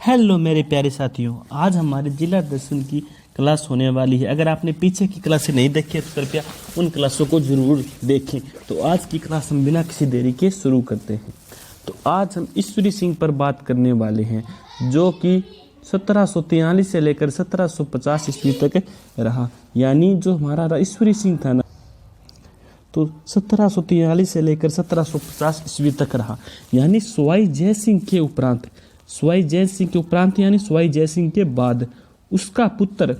Hello मेरे प्यारे साथियों, आज हमारे जिला दर्शन की क्लास होने वाली है। अगर आपने पीछे की क्लासें नहीं देखी तो कृपया उन क्लासों को जरूर देखें। तो आज की क्लास हम बिना किसी देरी के शुरू करते हैं। तो आज हम ईश्वरी सिंह पर बात करने वाले हैं, जो कि 1743 से लेकर 1750 ईस्वी तक रहा। यानी जो हमारा ईश्वरी सिंह था ना, तो 1743 से लेकर 1750 ईस्वी तक रहा। यानी सवाई जय सिंह के उपरांत यानी सवाई जय सिंह के बाद उसका पुत्र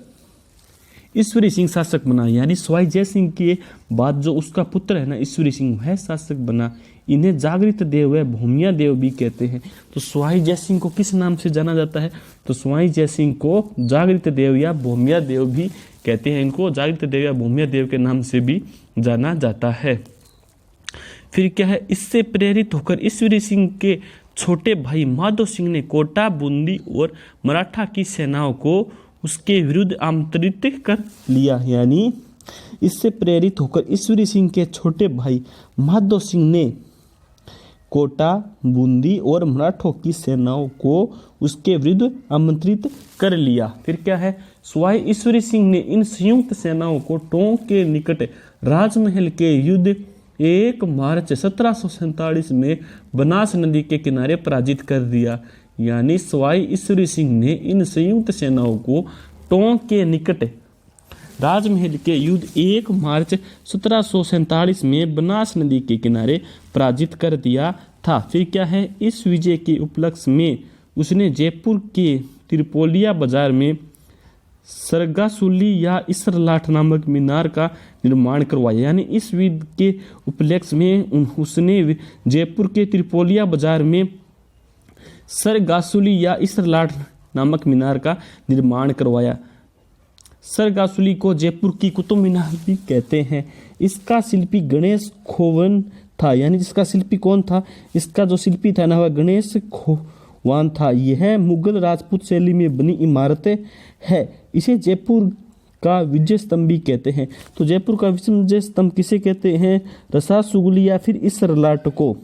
ईश्वरी सिंह शासक बना। यानी सवाई जय सिंह के बाद जो उसका पुत्र है ना, ईश्वरी सिंह, वह शासक बना। इन्हें जागृत देव व भूमिया देव भी कहते हैं। तो सवाई जय सिंह को किस नाम से जाना जाता है? तो सवाई जय सिंह को जागृत देव या भूमिया देव भी कहते हैं। इनको जागृत देव या भूमिया देव के नाम से भी जाना जाता है। फिर क्या है, इससे प्रेरित होकर ईश्वरी सिंह के छोटे भाई माधो सिंह ने कोटा, बूंदी और मराठा की सेनाओं को उसके विरुद्ध आमंत्रित कर लिया। यानी इससे प्रेरित होकर ईश्वरी सिंह के छोटे भाई माधो सिंह ने कोटा, बूंदी और मराठों की सेनाओं को उसके विरुद्ध आमंत्रित कर लिया। फिर क्या है, सवाई ईश्वरी सिंह ने इन संयुक्त सेनाओं को टोंक के निकट राजमहल के युद्ध 1 मार्च 1747 में बनास नदी के किनारे पराजित कर दिया। यानी सवाई ईश्वरी सिंह ने इन संयुक्त सेनाओं को टोंक के निकट राजमहल के युद्ध 1 मार्च 1747 में बनास नदी के किनारे पराजित कर दिया था। फिर क्या है, इस विजय के उपलक्ष्य में उसने जयपुर के त्रिपोलिया बाजार में सरगासुली या इसरलाठ नामक मीनार का निर्माण करवाया। यानी इस युद्ध के उपलक्ष्य में उसने जयपुर के त्रिपोलिया बाजार में सरगासुली या इसरलाठ नामक मीनार का निर्माण करवाया। सरगासुली को जयपुर की कुतुब मीनार भी कहते हैं। इसका शिल्पी गणेश खोवन था। यानी जिसका शिल्पी कौन था? इसका जो शिल्पी था ना, वह गणेश खोवन था। यह मुगल राजपूत शैली में बनी इमारतें है। इसे जयपुर का विजय स्तंभ भी कहते हैं। तो जयपुर का विजय स्तंभ किसे कहते हैं? रसासुगुली या फिर इसरलाट को।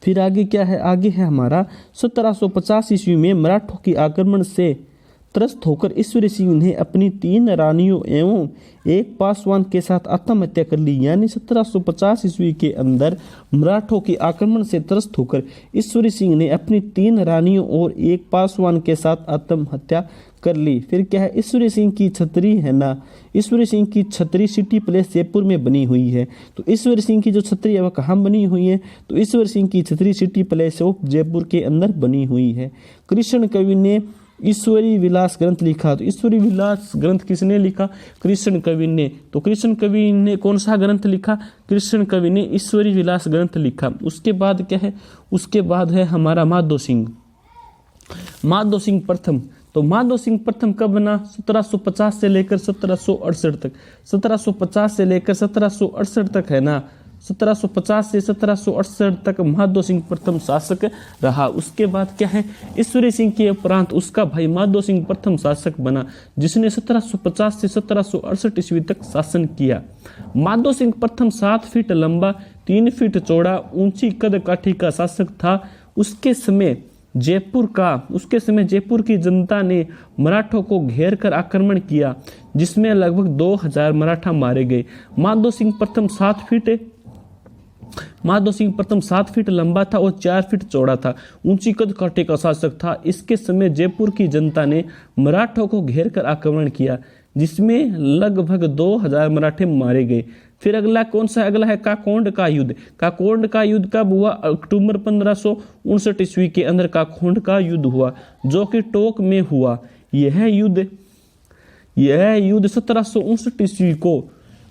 फिर आगे क्या है, आगे है हमारा 1750 ईस्वी में मराठों के आक्रमण से त्रस्त होकर ईश्वरी सिंह ने अपनी 3 रानियों एवं एक पासवान के साथ आत्महत्या कर ली। यानी 1750 ईस्वी के अंदर मराठों के आक्रमण से त्रस्त होकर ईश्वरी सिंह ने अपनी 3 रानियों और एक पासवान के साथ आत्महत्या कर ली। फिर क्या है, ईश्वरी सिंह की छतरी है ना, ईश्वरी सिंह की छतरी सिटी प्लेस जयपुर में बनी हुई है। तो ईश्वरी सिंह की जो छतरी है वह कहाँ बनी हुई है? तो ईश्वरी सिंह की छतरी सिटी प्लेस ऑफ जयपुर के अंदर बनी हुई है। कृष्ण कवि ने ईश्वरी विलास ग्रंथ लिखा। तो ईश्वरी विलास ग्रंथ किसने लिखा? कृष्ण कवि ने। तो कृष्ण कवि ने कौन सा ग्रंथ लिखा? कृष्ण कवि ने ईश्वरी विलास ग्रंथ लिखा। उसके बाद क्या है, उसके बाद है हमारा माधो सिंह प्रथम। तो माधो सिंह प्रथम कब बना? 1750 से लेकर 1768 तक। 1750 से लेकर 1768 तक है ना, 1750 से 1768 तक माधो सिंह प्रथम शासक रहा। उसके बाद क्या है, ईश्वरी सिंह के उपरांत उसका भाई माधो सिंह प्रथम शासक बना, जिसने 1750 से 1768 ईस्वी तक शासन किया। माधो सिंह प्रथम 7 फीट लंबा, 3 फीट चौड़ा, ऊंची कद काठी का शासक था। उसके समय जयपुर की जनता ने मराठों को घेर कर आक्रमण किया, जिसमें लगभग 2000 मराठा मारे गए। माधो सिंह प्रथम 7 फीट लंबा था और 4 फीट चौड़ा था। ऊंची कद काठी का शासक था। इसके समय जयपुर की जनता ने मराठों को घेर कर आक्रमण किया, जिसमें लगभग 2000 मराठे मारे गए। फिर अगला कौन सा? अगला है काकोंड का युद्ध। काकोंड का युद्ध कब हुआ? अक्टूबर 1559 ईस्वी के अंदर काकोंड का युद्ध हुआ, जो कि टोंक में हुआ। यह युद्ध 1759 ईस्वी को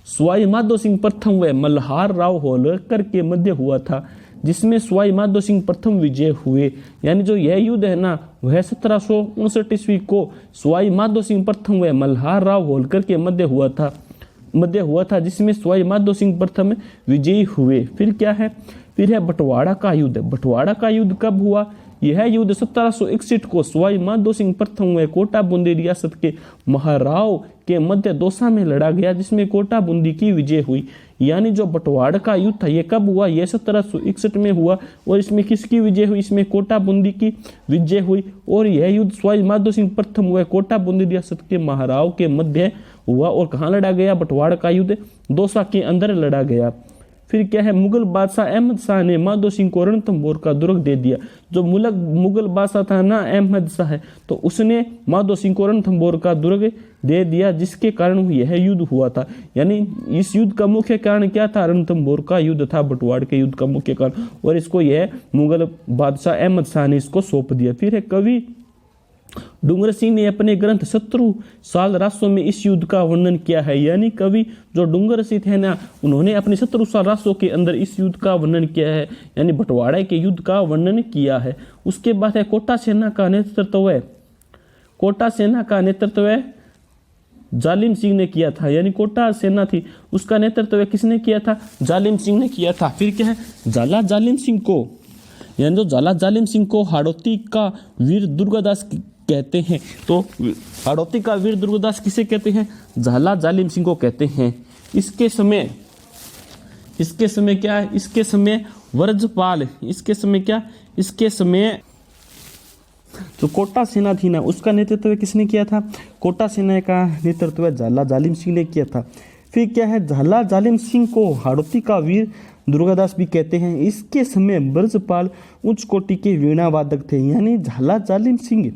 सवाई माधो सिंह प्रथम व मल्हार राव होलकर के मध्य हुआ था, जिसमें सवाई माधो सिंह प्रथम विजय हुए। यानी जो यह युद्ध है ना, वह 1759 ईस्वी को सवाई माधो सिंह प्रथम व मल्हार राव होलकर के मध्य हुआ था, जिसमें सवाई माधो सिंह प्रथम विजयी हुए। फिर क्या है, फिर है बंटवाड़ा का युद्ध। बंटवाड़ा का युद्ध कब हुआ? यह युद्ध 1761 को सवाई माधो सिंह प्रथम व कोटा बूंदी रियासत के महाराव के मध्य दौसा में लड़ा गया, जिसमें कोटा बूंदी की विजय हुई। यानी जो बंटवाड़ का युद्ध था ये कब हुआ, ये 1761 में हुआ। और इसमें किसकी विजय हुई, इसमें कोटा बूंदी की विजय हुई। और यह युद्ध सवाई माधो सिंह प्रथम हुआ कोटा बूंदी रियासत के महाराव के मध्य हुआ। और कहाँ लड़ा गया, बंटवाड़ का युद्ध दौसा के अंदर लड़ा गया। फिर क्या है, मुगल बादशाह अहमद शाह ने माधो सिंह को रणथंभौर का दुर्ग दे दिया। जो मुगल बादशाह था ना अहमद शाह, तो उसने माधो सिंह को रणथंभौर का दुर्ग दे दिया, जिसके कारण यह युद्ध हुआ था। यानी इस युद्ध का मुख्य कारण क्या था, रणथंभौर का युद्ध था, बंटवाड़ के युद्ध का मुख्य कारण। और इसको यह मुगल बादशाह अहमद शाह ने इसको सौंप दिया। फिर है कवि डूंगर सिंह ने अपने ग्रंथ 17 साल रासों में इस युद्ध का वर्णन किया है। यानी कवि जो डूंगर सिंह थे ना, उन्होंने अपने 17 साल रासों के अंदर इस युद्ध का वर्णन किया है, यानी बंटवाड़ा के युद्ध का वर्णन किया है। उसके बाद है कोटा सेना का नेतृत्व जालिम सिंह ने किया था। यानी कोटा सेना थी, उसका नेतृत्व किसने किया था, जालिम सिंह ने किया था। फिर क्या है, झाला जालिम सिंह को हाड़ौती का वीर दुर्गादास कहते हैं। तो हाड़ौती का वीर दुर्गादास किसे कहते हैं, झाला जालिम सिंह को कहते हैं। इसके समय व्रजपाल, इसके समय जो कोटा सेना थी ना, उसका नेतृत्व किसने किया था, कोटा सेना का नेतृत्व झाला जालिम सिंह ने किया था। फिर क्या है, झाला जालिम सिंह को हाड़ौती का वीर दुर्गादास भी कहते हैं। इसके समय ब्रजपाल उच्च कोटि के वीणा वादक थे। यानी झाला जालिम सिंह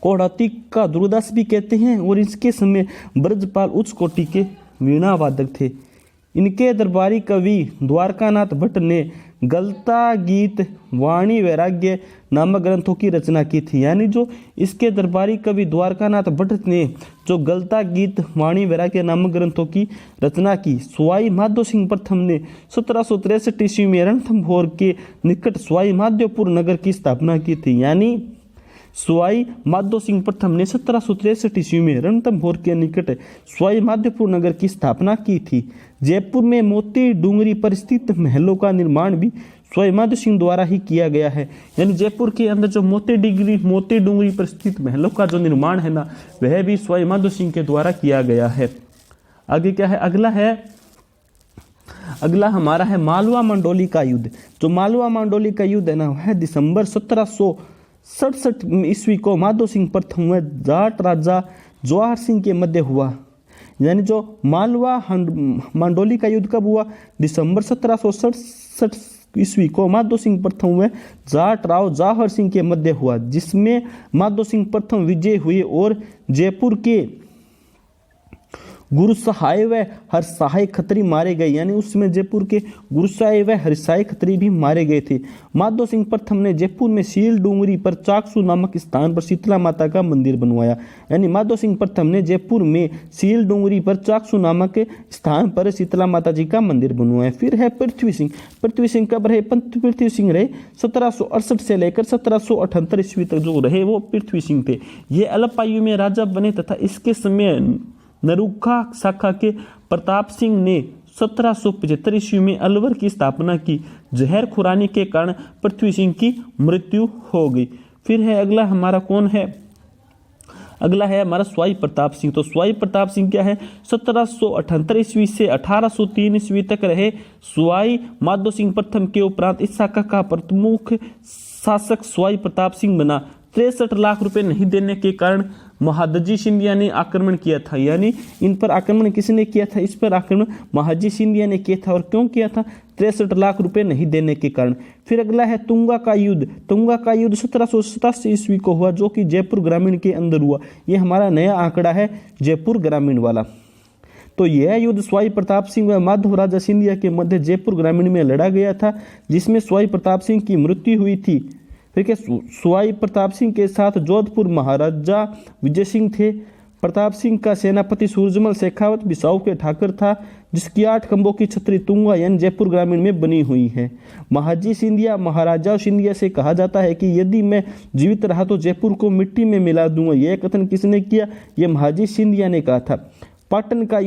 को हाड़ौती का दुर्गादास भी कहते हैं, और इसके समय ब्रजपाल उच्च कोटि के वीणा वादक थे। इनके दरबारी कवि द्वारकानाथ भट्ट ने गलता, गीत, वाणी, वैराग्य नामक ग्रंथों की रचना की थी। यानी जो इसके दरबारी कवि द्वारकानाथ भट्ट ने जो गलता, गीत, वाणी, वैराग्य नामक ग्रंथों की रचना की। सवाई माधो सिंह प्रथम ने 1763 ईस्वी में रणथंभौर के निकट सवाई माधोपुर नगर की स्थापना की थी। यानी सवाई माधो सिंह प्रथम ने 1763 ईस्वी में रणथंभौर के निकट सवाई माधोपुर नगर की स्थापना की थी। जयपुर में मोती डूंगरी पर स्थित महलों का निर्माण भी सवाई माधो सिंह द्वारा ही किया गया है। यानी जयपुर के अंदर जो मोती डूंगरी पर स्थित महलों का जो निर्माण है ना, वह भी सवाई माधो सिंह के द्वारा किया गया है। आगे क्या है, अगला हमारा है मालवा मंडोली का युद्ध। जो मालवा मंडोली का युद्ध है ना, वह दिसंबर 1767 ईस्वी को माधो सिंह प्रथम व जाट राजा जवाहर सिंह के मध्य हुआ। यानी जो मालवा मंडोली का युद्ध कब हुआ, दिसंबर 1767 ईस्वी को माधो सिंह प्रथम व जाट राव जवाहर सिंह के मध्य हुआ, जिसमें माधो सिंह प्रथम विजय हुए और जयपुर के गुरुसहाय व हरसहाय खत्री मारे गए। यानी उसमें जयपुर के गुरुसहाय व हरसहाय खत्री भी मारे गए थे। माधो सिंह प्रथम ने जयपुर में सील डूंगरी पर चाकसू नामक स्थान पर शीतला माता का मंदिर बनवाया। यानी माधो सिंह प्रथम ने जयपुर में सील डूंगरी पर चाकसू नामक स्थान पर शीतला माता जी का मंदिर बनवाया। फिर है पृथ्वी सिंह कब रहे, पृथ्वी सिंह रहे 1768 से लेकर 1778 ईस्वी तक जो रहे वो पृथ्वी सिंह थे। ये अल्प आयु में राजा बने तथा इसके समय नरुखा शाखा के प्रताप सिंह ने 1775 ईस्वी में अलवर की स्थापना की। जहर खुरानी के कारण पृथ्वी सिंह की मृत्यु हो गई। फिर है अगला हमारा कौन है, अगला है हमारा सवाई प्रताप सिंह। तो सवाई प्रताप सिंह क्या है, 1778 ईस्वी से 1803 ईस्वी तक रहे। सवाई माधो सिंह प्रथम के उपरांत इस शाखा का प्रमुख शासक सवाई प्रताप सिंह बना। 63 लाख रुपए नहीं देने के कारण महादजी सिंधिया ने आक्रमण किया था। यानी इन पर आक्रमण किसने किया था, इस पर आक्रमण महादजी सिंधिया ने किया था। और क्यों किया था, 63 लाख रुपए नहीं देने के कारण। फिर अगला है तुंगा का युद्ध। तुंगा का युद्ध 1787 ईस्वी को हुआ, जो कि जयपुर ग्रामीण के अंदर हुआ। ये हमारा नया आंकड़ा है जयपुर ग्रामीण वाला। तो यह युद्ध सवाई प्रताप सिंह व माधव राजा सिंधिया के मध्य जयपुर ग्रामीण में लड़ा गया था, जिसमें सवाई प्रताप सिंह की मृत्यु हुई थी। फिर सवाई प्रताप सिंह के साथ जोधपुर महाराजा विजय सिंह थे। प्रताप सिंह का सेनापति सूरजमल शेखावत बिसाऊ के ठाकर था, जिसकी 8 खंभों की छतरी तुंगा यानी जयपुर ग्रामीण में बनी हुई है। महाजी सिंधिया महाराजा सिंधिया से कहा जाता है कि यदि मैं जीवित रहा तो जयपुर को मिट्टी में मिला दूंगा। यह कथन किसने किया, यह महाजी सिंधिया ने कहा था। पाटन का